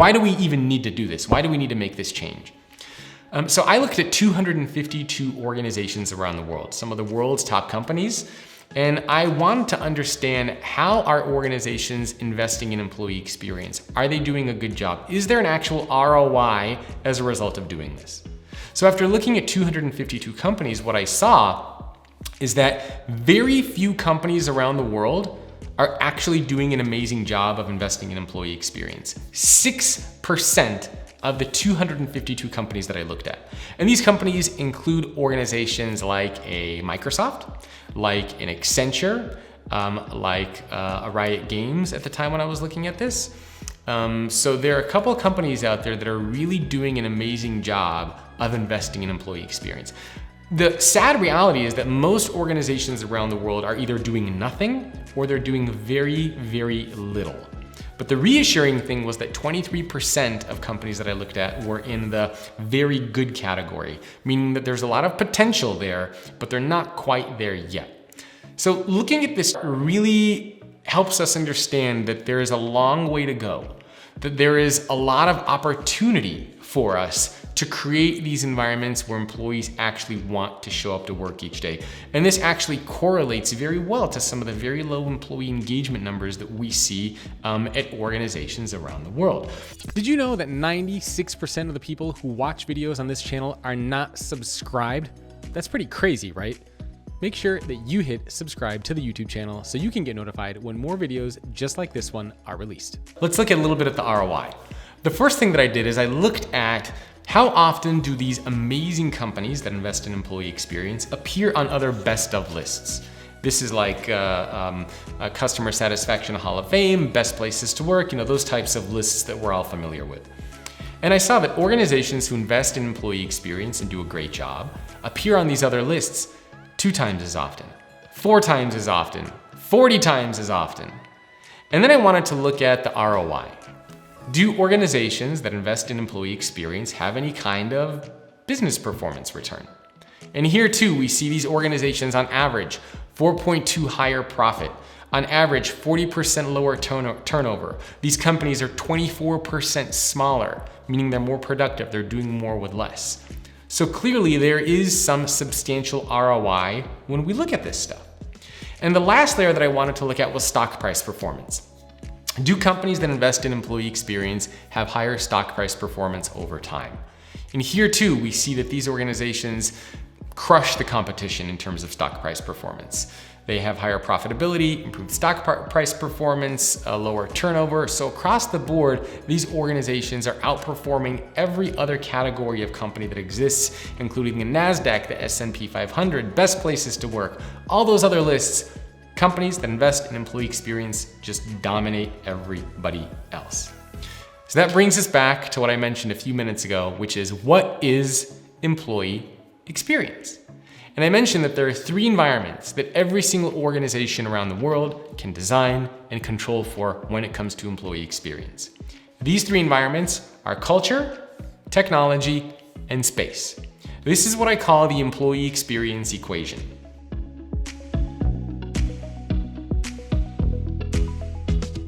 why do we even need to do this? Why do we need to make this change? So I looked at 252 organizations around the world, some of the world's top companies, and I wanted to understand, how are organizations investing in employee experience? Are they doing a good job? Is there an actual ROI as a result of doing this? So after looking at 252 companies, what I saw is that very few companies around the world are actually doing an amazing job of investing in employee experience. 6% of the 252 companies that I looked at. And these companies include organizations like a Microsoft, like an Accenture, like a Riot Games at the time when I was looking at this. So there are a couple of companies out there that are really doing an amazing job of investing in employee experience. The sad reality is that most organizations around the world are either doing nothing or they're doing very, very little. But the reassuring thing was that 23% of companies that I looked at were in the very good category, meaning that there's a lot of potential there, but they're not quite there yet. So looking at this really helps us understand that there is a long way to go, that there is a lot of opportunity for us to create these environments where employees actually want to show up to work each day. And this actually correlates very well to some of the very low employee engagement numbers that we see at organizations around the world. Did you know that 96% of the people who watch videos on this channel are not subscribed? That's pretty crazy, right? Make sure that you hit subscribe to the YouTube channel so you can get notified when more videos just like this one are released. Let's look at a little bit at the ROI. The first thing that I did is I looked at how often do these amazing companies that invest in employee experience appear on other best of lists. This is like a Customer Satisfaction Hall of Fame, best places to work, those types of lists that we're all familiar with. And I saw that organizations who invest in employee experience and do a great job appear on these other lists 2 times as often, 4 times as often, 40 times as often. And then I wanted to look at the ROI. Do organizations that invest in employee experience have any kind of business performance return? And here too, we see these organizations on average 4.2 higher profit, on average 40% lower turnover. These companies are 24% smaller, meaning they're more productive, they're doing more with less. So clearly there is some substantial ROI when we look at this stuff. And the last layer that I wanted to look at was stock price performance. Do companies that invest in employee experience have higher stock price performance over time? And here too, we see that these organizations crush the competition in terms of stock price performance. They have higher profitability, improved stock price performance, a lower turnover. So across the board, these organizations are outperforming every other category of company that exists, including the NASDAQ, the S&P 500, best places to work, all those other lists. Companies that invest in employee experience just dominate everybody else. So that brings us back to what I mentioned a few minutes ago, which is, what is employee experience? And I mentioned that there are 3 environments that every single organization around the world can design and control for when it comes to employee experience. These 3 environments are culture, technology, and space. This is what I call the employee experience equation.